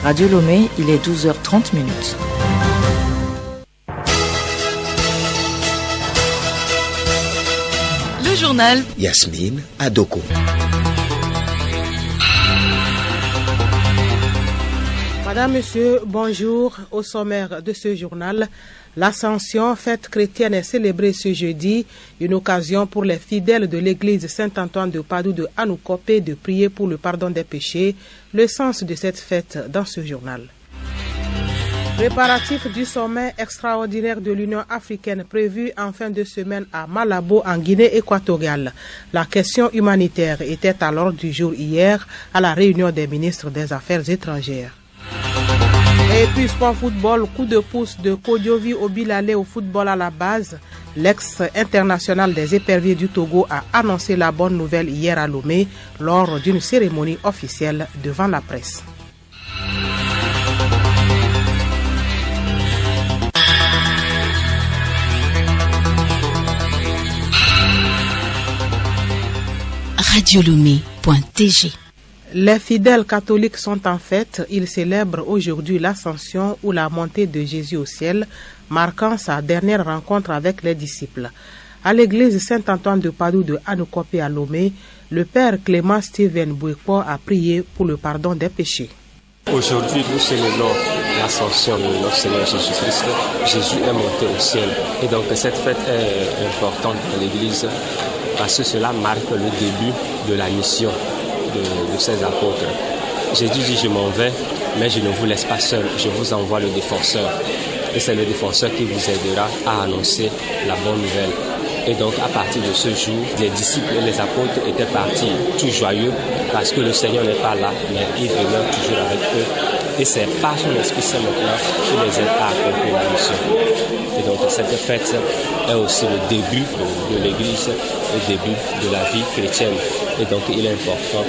Radio Lomé, il est 12h30 minutes. Le journal Yasmine Adoko. Madame, Monsieur, bonjour. Au sommaire de ce journal, l'Ascension, fête chrétienne, est célébrée ce jeudi, une occasion pour les fidèles de l'église Saint-Antoine de Padoue de Anoukopé de prier pour le pardon des péchés. Le sens de cette fête dans ce journal. Préparatif du sommet extraordinaire de l'Union africaine prévu en fin de semaine à Malabo en Guinée équatoriale. La question humanitaire était à l'ordre du jour hier à la réunion des ministres des Affaires étrangères. Et puis sport football, coup de pouce de Kodiovi au Bilalé au football à la base. L'ex-international des éperviers du Togo a annoncé la bonne nouvelle hier à Lomé lors d'une cérémonie officielle devant la presse. radiolomé.tg. Les fidèles catholiques sont en fête. Ils célèbrent aujourd'hui l'Ascension ou la montée de Jésus au ciel, marquant sa dernière rencontre avec les disciples. À l'église Saint-Antoine de Padoue de Anoukopé à Lomé, le père Clément Steven Bouekpo a prié pour le pardon des péchés. Aujourd'hui, nous célébrons l'Ascension de notre Seigneur Jésus-Christ. Jésus est monté au ciel. Et donc cette fête est importante pour l'Église parce que cela marque le début de la mission de ses apôtres. Jésus dit, je m'en vais, mais je ne vous laisse pas seul, je vous envoie le défenseur. Et c'est le défenseur qui vous aidera à annoncer la bonne nouvelle. Et donc à partir de ce jour, les disciples et les apôtres étaient partis tout joyeux parce que le Seigneur n'est pas là, mais il demeure toujours avec eux. Et c'est par son Esprit Saint maintenant qui les aide à accomplir la mission. Et donc cette fête est aussi le début de l'Église, le début de la vie chrétienne. Et donc il est important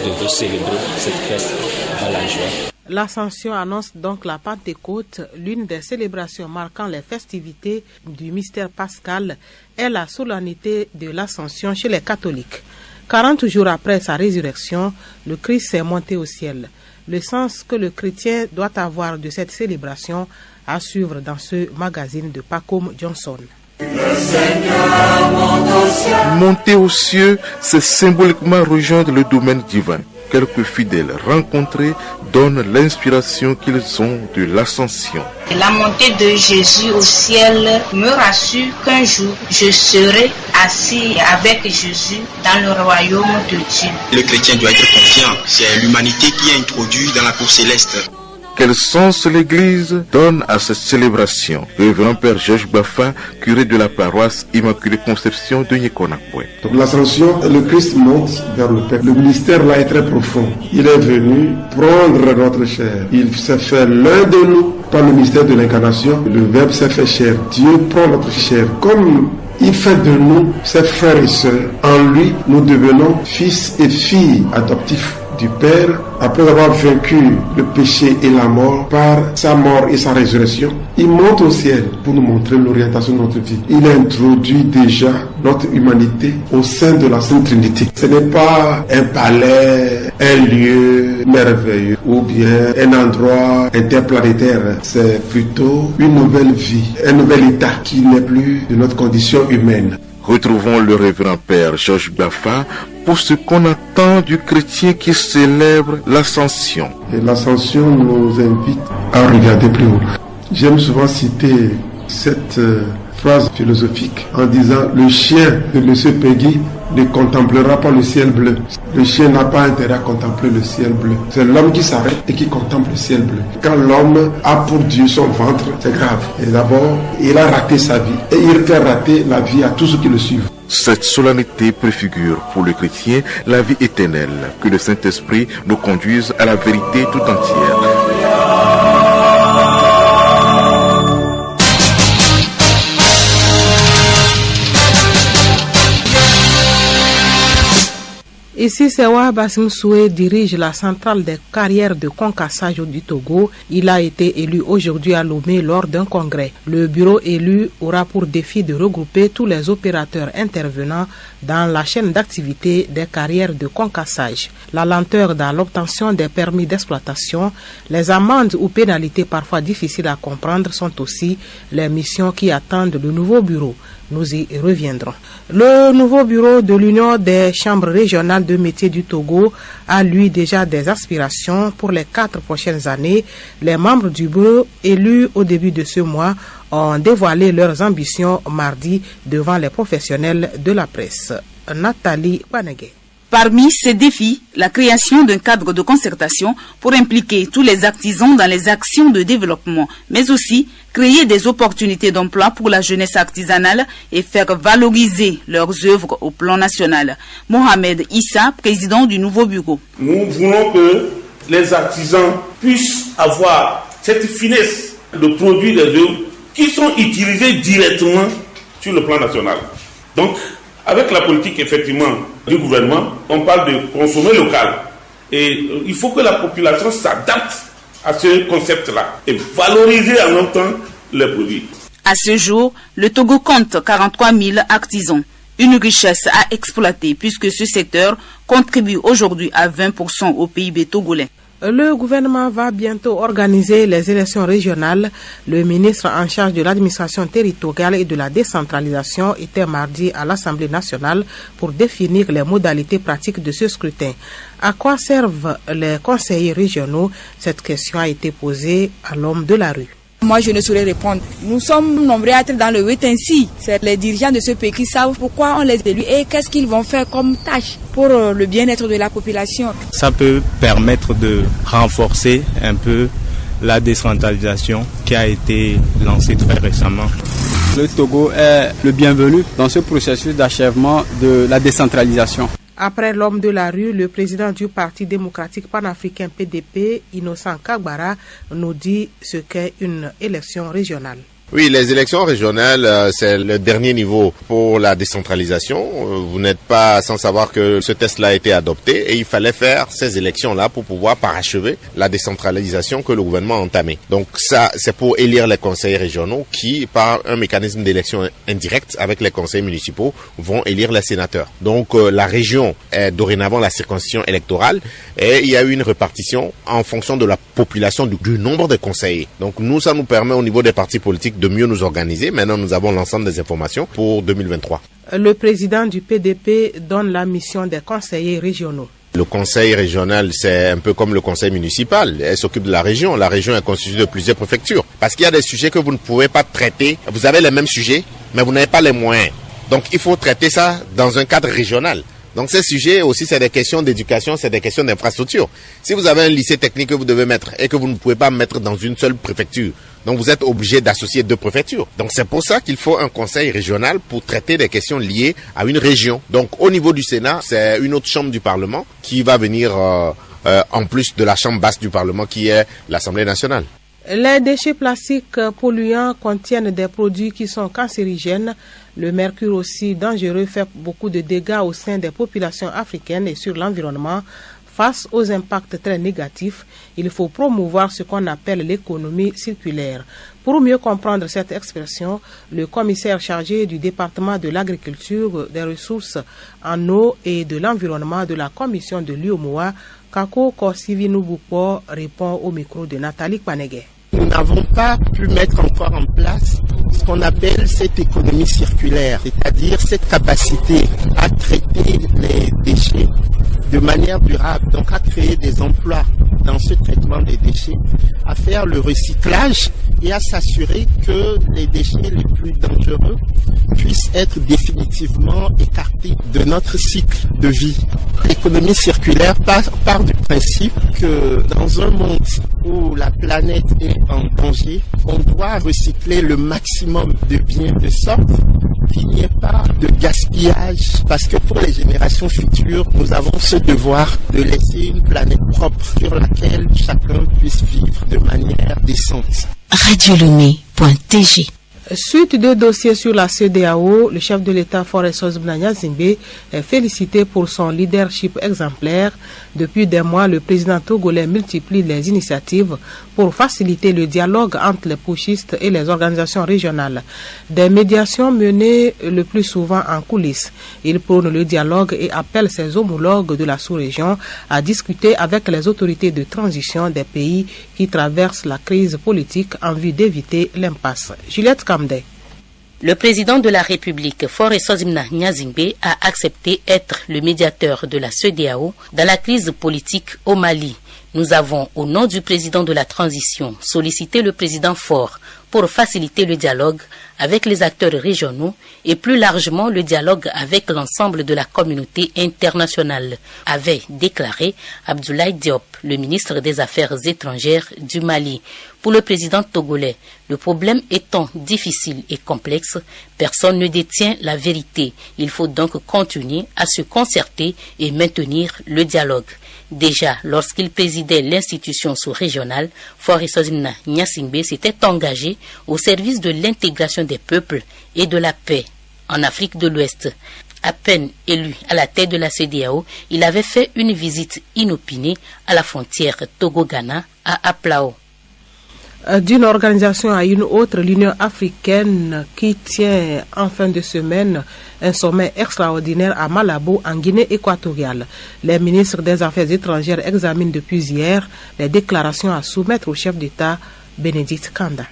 de célébrer cette fête dans la joie. L'Ascension annonce donc la Pentecôte, l'une des célébrations marquant les festivités du mystère pascal est la solennité de l'Ascension chez les catholiques. 40 jours après sa résurrection, le Christ est monté au ciel. Le sens que le chrétien doit avoir de cette célébration à suivre dans ce magazine de Pacom Johnson. Monter aux cieux, c'est symboliquement rejoindre le domaine divin. Quelques fidèles rencontrés donnent l'inspiration qu'ils ont de l'ascension. La montée de Jésus au ciel me rassure qu'un jour je serai assis avec Jésus dans le royaume de Dieu. Le chrétien doit être confiant, c'est l'humanité qui est introduite dans la cour céleste. Quel sens l'Église donne à cette célébration? Révérend Père Georges Baffa, curé de la paroisse Immaculée Conception de Nyekonakwe. Donc l'ascension, le Christ monte vers le Père. Le ministère là est très profond. Il est venu prendre notre chair. Il s'est fait l'un de nous par le mystère de l'incarnation. Le Verbe s'est fait chair. Dieu prend notre chair. Comme il fait de nous ses frères et sœurs. En lui, nous devenons fils et filles adoptifs du Père, après avoir vaincu le péché et la mort par sa mort et sa résurrection. Il monte au ciel pour nous montrer l'orientation de notre vie. Il introduit déjà notre humanité au sein de la Sainte Trinité. Ce n'est pas un palais, un lieu merveilleux ou bien un endroit interplanétaire. C'est plutôt une nouvelle vie, un nouvel état qui n'est plus de notre condition humaine. Retrouvons le révérend Père Georges Baffa pour ce qu'on attend du chrétien qui célèbre l'Ascension. Et l'Ascension nous invite à regarder plus haut. J'aime souvent citer cette phrase philosophique en disant « Le chien de M. Peggy ne contemplera pas le ciel bleu. Le chien n'a pas intérêt à contempler le ciel bleu. C'est l'homme qui s'arrête et qui contemple le ciel bleu. Quand l'homme a pour Dieu son ventre, c'est grave. Et d'abord, il a raté sa vie. Et il fait rater la vie à tous ceux qui le suivent. Cette solennité préfigure pour le chrétien la vie éternelle. Que le Saint-Esprit nous conduise à la vérité tout entière. Ici, Sewa Bassim Soué dirige la centrale des carrières de concassage du Togo. Il a été élu aujourd'hui à Lomé lors d'un congrès. Le bureau élu aura pour défi de regrouper tous les opérateurs intervenant dans la chaîne d'activité des carrières de concassage. La lenteur dans l'obtention des permis d'exploitation, les amendes ou pénalités parfois difficiles à comprendre sont aussi les missions qui attendent le nouveau bureau. Nous y reviendrons. Le nouveau bureau de l'Union des chambres régionales de métiers du Togo a lui déjà des aspirations pour les 4 prochaines années. Les membres du bureau élus au début de ce mois ont dévoilé leurs ambitions mardi devant les professionnels de la presse. Nathalie Panegé. Parmi ces défis, la création d'un cadre de concertation pour impliquer tous les artisans dans les actions de développement, mais aussi créer des opportunités d'emploi pour la jeunesse artisanale et faire valoriser leurs œuvres au plan national. Mohamed Issa, président du nouveau bureau. Nous voulons que les artisans puissent avoir cette finesse de produire des œuvres qui sont utilisées directement sur le plan national. Donc, avec la politique effectivement du gouvernement, on parle de consommer local. Et il faut que la population s'adapte à ce concept-là et valoriser en même temps les produits. À ce jour, le Togo compte 43 000 artisans. Une richesse à exploiter puisque ce secteur contribue aujourd'hui à 20% au PIB togolais. Le gouvernement va bientôt organiser les élections régionales. Le ministre en charge de l'administration territoriale et de la décentralisation était mardi à l'Assemblée nationale pour définir les modalités pratiques de ce scrutin. À quoi servent les conseillers régionaux? Cette question a été posée à l'homme de la rue. Moi, je ne saurais répondre. Nous sommes nombreux à être dans le wait-and-see. C'est les dirigeants de ce pays qui savent pourquoi on les élit et qu'est-ce qu'ils vont faire comme tâche pour le bien-être de la population. Ça peut permettre de renforcer un peu la décentralisation qui a été lancée très récemment. Le Togo est le bienvenu dans ce processus d'achèvement de la décentralisation. Après l'homme de la rue, le président du Parti démocratique panafricain PDP, Innocent Kagbara, nous dit ce qu'est une élection régionale. Oui, les élections régionales, c'est le dernier niveau pour la décentralisation. Vous n'êtes pas sans savoir que ce test-là a été adopté et il fallait faire ces élections-là pour pouvoir parachever la décentralisation que le gouvernement a entamée. Donc ça, c'est pour élire les conseils régionaux qui, par un mécanisme d'élection indirecte avec les conseils municipaux, vont élire les sénateurs. Donc la région est dorénavant la circonscription électorale et il y a eu une répartition en fonction de la population du nombre de conseillers. Donc nous, ça nous permet au niveau des partis politiques de mieux nous organiser. Maintenant, nous avons l'ensemble des informations pour 2023. Le président du PDP donne la mission des conseillers régionaux. Le conseil régional, c'est un peu comme le conseil municipal. Elle s'occupe de la région. La région est constituée de plusieurs préfectures. Parce qu'il y a des sujets que vous ne pouvez pas traiter. Vous avez les mêmes sujets, mais vous n'avez pas les moyens. Donc, il faut traiter ça dans un cadre régional. Donc ces sujets aussi, c'est des questions d'éducation, c'est des questions d'infrastructure. Si vous avez un lycée technique que vous devez mettre et que vous ne pouvez pas mettre dans une seule préfecture, donc vous êtes obligé d'associer 2 préfectures. Donc c'est pour ça qu'il faut un conseil régional pour traiter des questions liées à une région. Donc au niveau du Sénat, c'est une autre chambre du Parlement qui va venir en plus de la chambre basse du Parlement qui est l'Assemblée nationale. Les déchets plastiques polluants contiennent des produits qui sont cancérigènes. Le mercure aussi dangereux fait beaucoup de dégâts au sein des populations africaines et sur l'environnement. Face aux impacts très négatifs, il faut promouvoir ce qu'on appelle l'économie circulaire. Pour mieux comprendre cette expression, le commissaire chargé du département de l'agriculture, des ressources en eau et de l'environnement de la commission de l'UOMOA, Kako Kosivinubupo, répond au micro de Nathalie Panegé. Nous n'avons pas pu mettre encore en place ce qu'on appelle cette économie circulaire, c'est-à-dire cette capacité à traiter les déchets de manière durable, donc à créer des emplois dans ce traitement des déchets, à faire le recyclage et à s'assurer que les déchets les plus dangereux puissent être définitivement écartés de notre cycle de vie. L'économie circulaire part du principe que dans un monde où la planète est en danger, on doit recycler le maximum de biens de sorte qu'il n'y ait pas de gaspillage, parce que pour les générations futures, nous avons ce devoir de laisser une planète propre sur laquelle chacun puisse vivre de manière décente. Radiolomé.tg Suite de dossiers sur la CEDEAO, le chef de l'État Faure Sozibna Gnassingbé est félicité pour son leadership exemplaire. Depuis des mois, le président togolais multiplie les initiatives pour faciliter le dialogue entre les putschistes et les organisations régionales. Des médiations menées le plus souvent en coulisses. Il prône le dialogue et appelle ses homologues de la sous-région à discuter avec les autorités de transition des pays qui traversent la crise politique en vue d'éviter l'impasse. Juliette Kamdé. Le président de la République, Faure Sozibna Gnassingbé, a accepté être le médiateur de la CEDEAO dans la crise politique au Mali. Nous avons, au nom du président de la transition, sollicité le président Faure pour faciliter le dialogue avec les acteurs régionaux et plus largement le dialogue avec l'ensemble de la communauté internationale, avait déclaré Abdoulaye Diop, le ministre des Affaires étrangères du Mali. Pour le président togolais, le problème étant difficile et complexe, personne ne détient la vérité. Il faut donc continuer à se concerter et maintenir le dialogue. Déjà, lorsqu'il présidait l'institution sous-régionale, Faure Sozibna Gnassingbé s'était engagé au service de l'intégration des peuples et de la paix en Afrique de l'Ouest. À peine élu à la tête de la CEDEAO, il avait fait une visite inopinée à la frontière Togo-Ghana à Aplao. D'une organisation à une autre, l'Union africaine qui tient en fin de semaine un sommet extraordinaire à Malabo en Guinée équatoriale. Les ministres des Affaires étrangères examinent depuis hier les déclarations à soumettre au chef d'État Bénédicte Kanda.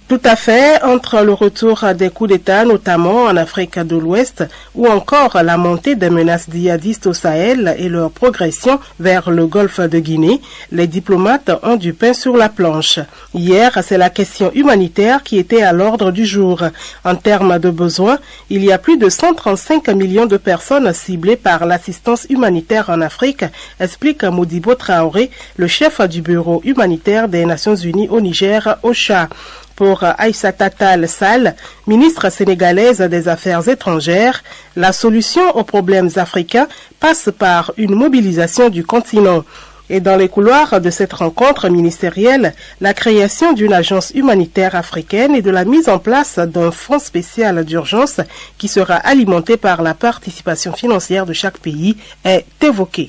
Tout à fait, entre le retour des coups d'État, notamment en Afrique de l'Ouest, ou encore la montée des menaces djihadistes au Sahel et leur progression vers le golfe de Guinée, les diplomates ont du pain sur la planche. Hier, c'est la question humanitaire qui était à l'ordre du jour. En termes de besoins, il y a plus de 135 millions de personnes ciblées par l'assistance humanitaire en Afrique, explique Modibo Traoré, le chef du bureau humanitaire des Nations Unies au Niger, OCHA. Pour Aïssata Tall Sall, ministre sénégalaise des Affaires étrangères, la solution aux problèmes africains passe par une mobilisation du continent. Et dans les couloirs de cette rencontre ministérielle, la création d'une agence humanitaire africaine et de la mise en place d'un fonds spécial d'urgence qui sera alimenté par la participation financière de chaque pays est évoquée.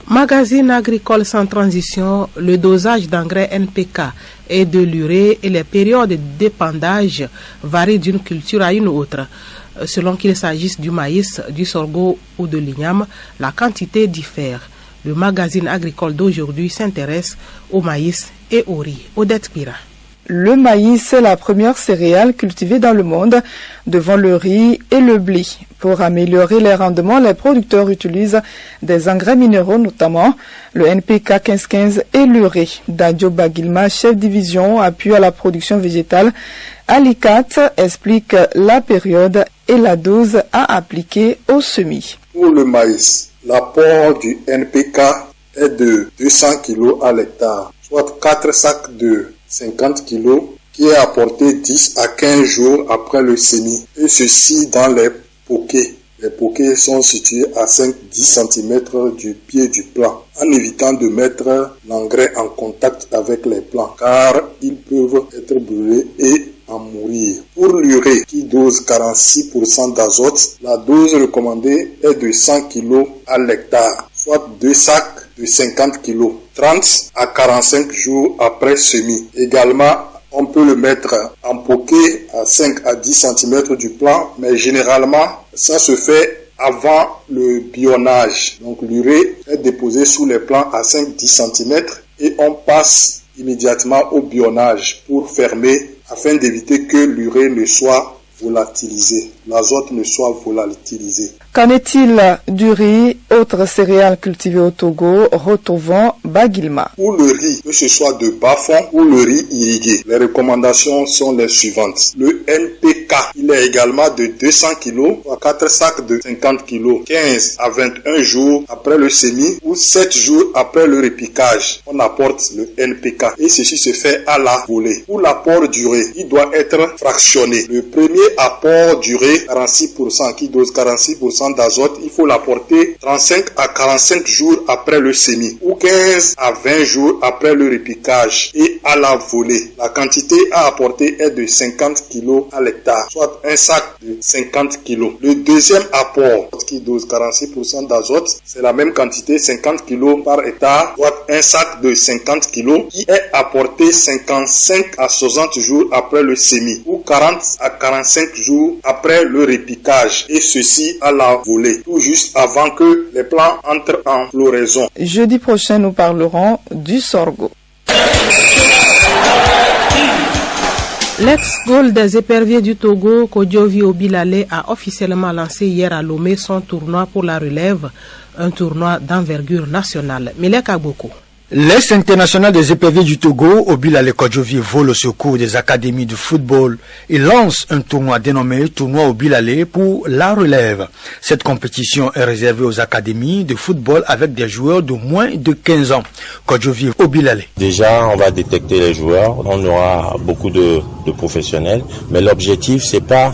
Magazine agricole sans transition, le dosage d'engrais NPK et de l'urée et les périodes d'épandage varient d'une culture à une autre. Selon qu'il s'agisse du maïs, du sorgho ou de l'igname, la quantité diffère. Le magazine agricole d'aujourd'hui s'intéresse au maïs et au riz. Odette Pira. Le maïs est la première céréale cultivée dans le monde, devant le riz et le blé. Pour améliorer les rendements, les producteurs utilisent des engrais minéraux, notamment le NPK 1515 et l'urée. Dadio Bagilma, chef division appui à la production végétale à l'ICAT, explique la période et la dose à appliquer au semis. Pour le maïs, l'apport du NPK est de 200 kg à l'hectare, soit 4 sacs de 50 kg qui est apporté 10 à 15 jours après le semis, et ceci dans les poquets. Les poquets sont situés à 5-10 cm du pied du plant, en évitant de mettre l'engrais en contact avec les plants, car ils peuvent être brûlés et en mourir. Pour l'urée, qui dose 46% d'azote, la dose recommandée est de 100 kg à l'hectare, soit 2 sacs de 50 kg, 30 à 45 jours après semis. Également, on peut le mettre en poquet à 5 à 10 cm du plant, mais généralement, ça se fait avant le bionnage. Donc l'urée est déposée sous les plants à 5-10 cm et on passe immédiatement au bionnage pour fermer afin d'éviter que l'urée ne soit volatilisée, l'azote ne soit volatilisé. Qu'en est-il du riz, autre céréale cultivée au Togo, retrouvant Bagilma? Pour le riz, que ce soit de bas-fond ou le riz irrigué, les recommandations sont les suivantes. Le NPK, il est également de 200 kg, soit 4 sacs de 50 kg, 15 à 21 jours après le semis ou 7 jours après le repiquage. On apporte le NPK et ceci se fait à la volée. Pour l'apport d'urée, il doit être fractionné. Le premier apport d'urée 46%, qui dose 46% d'azote, il faut l'apporter 35 à 45 jours après le semis ou 15 à 20 jours après le repiquage et à la volée. La quantité à apporter est de 50 kg à l'hectare, soit un sac de 50 kg. Le deuxième apport, qui dose 46% d'azote, c'est la même quantité, 50 kg par hectare, soit un sac de 50 kg qui est apporté 55 à 60 jours après le semis ou 40 à 45 jours après le repiquage, et ceci à la volée, tout juste avant que les plants entrent en floraison. Jeudi prochain, nous parlerons du sorgho. L'ex-goal des éperviers du Togo, Kodjovi Obilale, a officiellement lancé hier à Lomé son tournoi pour la relève, un tournoi d'envergure nationale. Milek Agboko. L'ex-international des éperviers du Togo, Obilale Kodjovi, vole au secours des académies de football et lance un tournoi dénommé Tournoi Obilale pour la relève. Cette compétition est réservée aux académies de football avec des joueurs de moins de 15 ans. Kodjovi Obilale. Déjà, on va détecter les joueurs. On aura beaucoup de professionnels. Mais l'objectif, c'est pas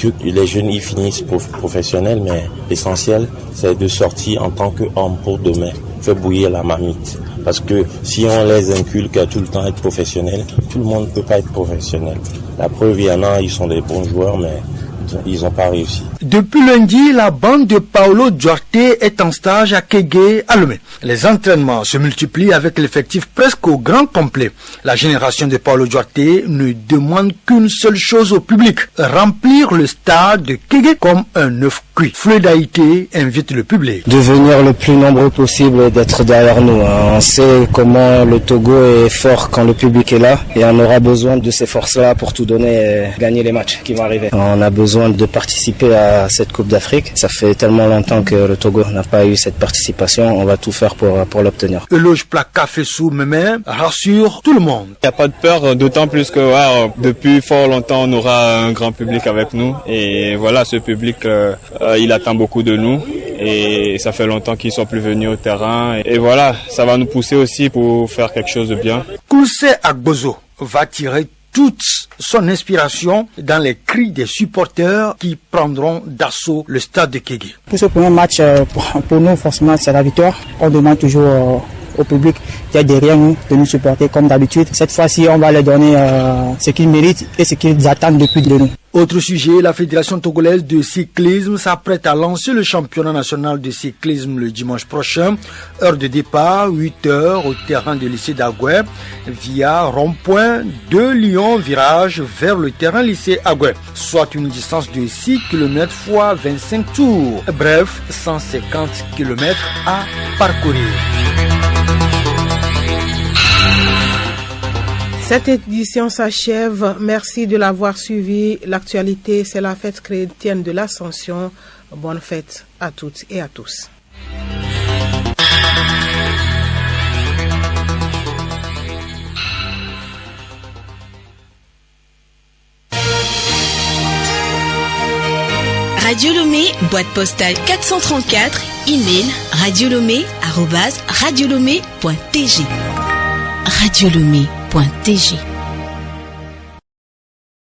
que les jeunes y finissent professionnels, mais l'essentiel, c'est de sortir en tant qu'homme pour demain. Faire bouillir la marmite. Parce que si on les inculque à tout le temps être professionnels, tout le monde ne peut pas être professionnel. La preuve, il y en a, ils sont des bons joueurs, mais ils n'ont pas réussi. Depuis lundi, la bande de Paolo Duarte est en stage à Kégué, à Lomé. Les entraînements se multiplient avec l'effectif presque au grand complet. La génération de Paolo Duarte ne demande qu'une seule chose au public, remplir le stade de Kégué comme un œuf cuit. Fluidaïté invite le public. De venir le plus nombreux possible et d'être derrière nous. On sait comment le Togo est fort quand le public est là et on aura besoin de ces forces-là pour tout donner et gagner les matchs qui vont arriver. On a besoin de participer à cette Coupe d'Afrique. Ça fait tellement longtemps que le Togo n'a pas eu cette participation. On va tout faire pour l'obtenir. Eloge Plaka Fessou Mémé rassure tout le monde. Il n'y a pas de peur, d'autant plus que depuis fort longtemps, on aura un grand public avec nous. Et voilà, ce public, il attend beaucoup de nous. Et ça fait longtemps qu'ils ne sont plus venus au terrain. Et voilà, ça va nous pousser aussi pour faire quelque chose de bien. Koulse Agbozo va tirer toute son inspiration dans les cris des supporters qui prendront d'assaut le stade de Kégué. Pour ce premier match, pour nous, forcément, c'est la victoire. On demande toujours au public qui est derrière nous de nous supporter comme d'habitude. Cette fois-ci, on va leur donner ce qu'ils méritent et ce qu'ils attendent depuis de nous. Autre sujet, la Fédération togolaise de cyclisme s'apprête à lancer le championnat national de cyclisme le dimanche prochain. Heure de départ, 8h au terrain du lycée d'Agoué via rond-point de Lyon, virage vers le terrain lycée Agoué, soit une distance de 6 km x 25 tours. Bref, 150 km à parcourir. Cette édition s'achève. Merci de l'avoir suivi. L'actualité, c'est la fête chrétienne de l'Ascension. Bonne fête à toutes et à tous. Radio Lomé, boîte postale 434, email radiolomé@radiolomé.tg. Radio Lomé.tg